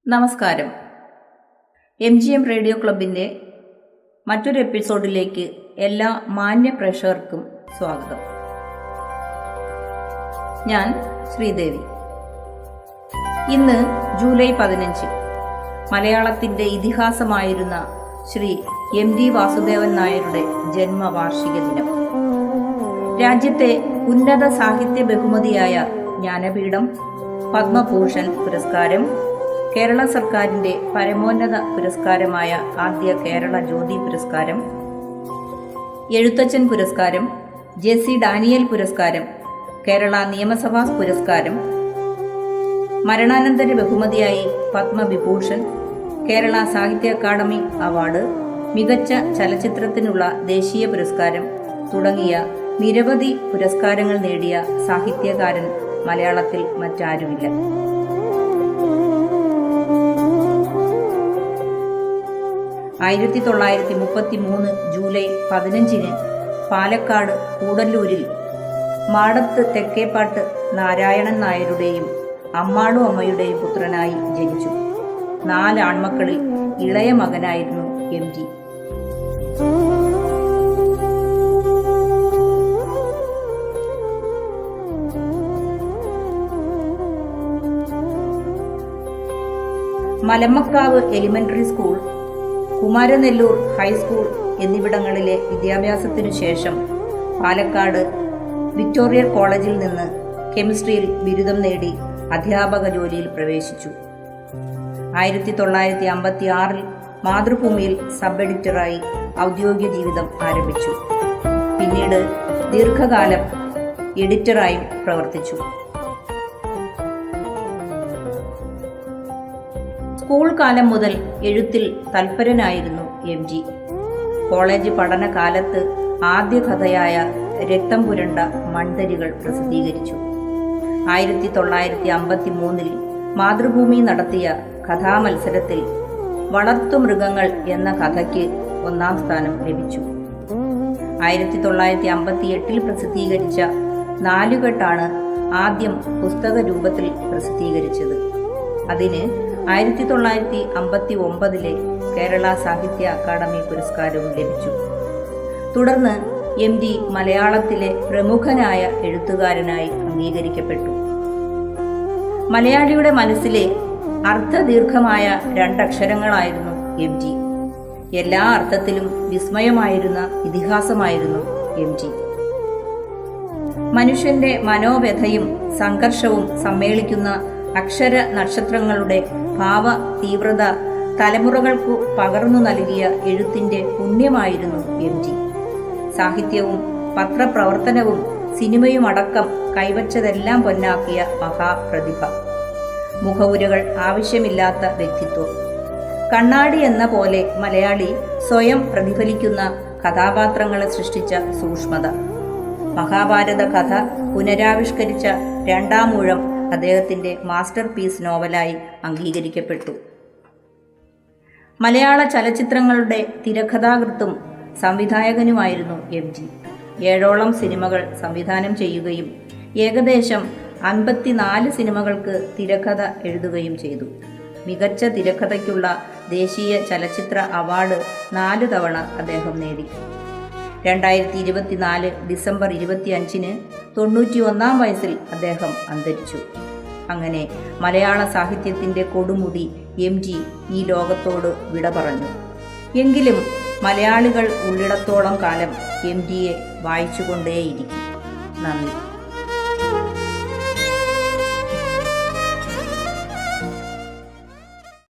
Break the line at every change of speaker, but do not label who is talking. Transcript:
നമസ്കാരം. MGM radio ക്ലബിൻ്റെ മറ്റൊരു എപ്പിസോഡിലേക്ക് എല്ലാ മാന്യ പ്രേക്ഷകർക്കും സ്വാഗതം. ഞാൻ ശ്രീദേവി. ഇന്ന് ജൂലൈ 15 മലയാളത്തിൻ്റെ ഇതിഹാസമായിരുന്ന ശ്രീ MT വാസുദേവൻ നായരുടെ ജന്മവാർഷിക ദിനം. രാജ്യത്തെ ഉന്നത സാഹിത്യ ബഹുമതിയായ ജ്ഞാനപീഠം, പത്മഭൂഷൺ പുരസ്കാരം, കേരള സർക്കാരിൻ്റെ പരമോന്നത പുരസ്കാരമായ ആദ്യ കേരള ജ്യോതി പുരസ്കാരം, എഴുത്തച്ഛൻ പുരസ്കാരം, JC ഡാനിയൽ പുരസ്കാരം, കേരള നിയമസഭാ പുരസ്കാരം, മരണാനന്തര ബഹുമതിയായി പത്മവിഭൂഷൺ, കേരള സാഹിത്യ അക്കാദമി അവാർഡ്, മികച്ച ചലച്ചിത്രത്തിനുള്ള ദേശീയ പുരസ്കാരം തുടങ്ങിയ നിരവധി പുരസ്കാരങ്ങൾ നേടിയ സാഹിത്യകാരൻ മലയാളത്തിൽ മറ്റാരുമില്ല. 1933 ജൂലൈ 15 പാലക്കാട് കൂടല്ലൂരിൽ മാടത്ത് തെക്കേപ്പാട്ട് നാരായണൻ നായരുടെയും അമ്മാളു അമ്മയുടെയും പുത്രനായി ജനിച്ചു. 4 ആൺമക്കളിൽ ഇളയ മകനായിരുന്നു MT. Malamakkavu elementary school, Kumaranellur high school എന്നിവിടങ്ങളിലെ വിദ്യാഭ്യാസത്തിനു ശേഷം പാലക്കാട് വിക്ടോറിയ കോളേജിൽ നിന്ന് കെമിസ്ട്രിയിൽ ബിരുദം നേടി അധ്യാപക ജോലിയിൽ പ്രവേശിച്ചു. 1956 മാതൃഭൂമിയിൽ സബ് എഡിറ്ററായി ഔദ്യോഗിക ജീവിതം ആരംഭിച്ചു. പിന്നീട് ദീർഘകാലം എഡിറ്ററായും പ്രവർത്തിച്ചു. സ്കൂൾ കാലം മുതൽ എഴുത്തിൽ തൽപരനായിരുന്നു MT. കോളേജ് പഠനകാലത്ത് ആദ്യ കഥയായ രക്തം പുരണ്ട മൺതരികൾ പ്രസിദ്ധീകരിച്ചു. 1953 മാതൃഭൂമി നടത്തിയ കഥാമത്സരത്തിൽ വളർത്തുമൃഗങ്ങൾ എന്ന കഥയ്ക്ക് 1ാം സ്ഥാനം ലഭിച്ചു. 1958 പ്രസിദ്ധീകരിച്ച നാലുകെട്ടാണ് ആദ്യം പുസ്തക രൂപത്തിൽ പ്രസിദ്ധീകരിച്ചത്. അതിന് 1959 കേരള സാഹിത്യ അക്കാദമി പുരസ്കാരവും ലഭിച്ചു. തുടർന്ന് MT മലയാളത്തിലെ പ്രമുഖനായ എഴുത്തുകാരനായി അംഗീകരിക്കപ്പെട്ടു. മലയാളിയുടെ മനസ്സിലെ അർത്ഥദീർഘമായ 2 അക്ഷരങ്ങളായിരുന്നു MT. എല്ലാ അർത്ഥത്തിലും വിസ്മയമായിരുന്ന ഇതിഹാസമായിരുന്നു MT. മനുഷ്യന്റെ മനോവ്യഥയും സംഘർഷവും സമ്മേളിക്കുന്ന അക്ഷര നക്ഷത്രങ്ങളുടെ ഭാവ തീവ്രത തലമുറകൾക്കു പകർന്നു നൽകിയ എഴുത്തിന്റെ പുണ്യമായിരുന്നു MT. സാഹിത്യവും പത്രപ്രവർത്തനവും സിനിമയുമടക്കം കൈവച്ചതെല്ലാം പൊന്നാക്കിയ മഹാപ്രതിഭ. മുഖവുരകൾ ആവശ്യമില്ലാത്ത വ്യക്തിത്വം. കണ്ണാടി എന്ന പോലെ മലയാളി സ്വയം പ്രതിഫലിക്കുന്ന കഥാപാത്രങ്ങളെ സൃഷ്ടിച്ച സൂക്ഷ്മത. മഹാഭാരത കഥ പുനരാവിഷ്കരിച്ച 2ാം ഊഴം അദ്ദേഹത്തിന്റെ മാസ്റ്റർ പീസ് നോവലായി അംഗീകരിക്കപ്പെട്ടു. മലയാള ചലച്ചിത്രങ്ങളുടെ തിരക്കഥാകൃത്തും സംവിധായകനുമായിരുന്നു MT. 7ഓളം സിനിമകൾ സംവിധാനം ചെയ്യുകയും ഏകദേശം 54 സിനിമകൾക്ക് തിരക്കഥ എഴുതുകയും ചെയ്തു. മികച്ച തിരക്കഥയ്ക്കുള്ള ദേശീയ ചലച്ചിത്ര അവാർഡ് 4 തവണ അദ്ദേഹം നേടി. 2024 ഡിസംബർ 25 91ാം വയസ്സിൽ അദ്ദേഹം അന്തരിച്ചു. അങ്ങനെ മലയാള സാഹിത്യത്തിൻ്റെ കൊടുമുടി MT ഈ ലോകത്തോട് വിട പറഞ്ഞു. എങ്കിലും മലയാളികൾ ഉള്ളിടത്തോളം കാലം MTയെ വായിച്ചുകൊണ്ടേയിരിക്കും. നന്ദി.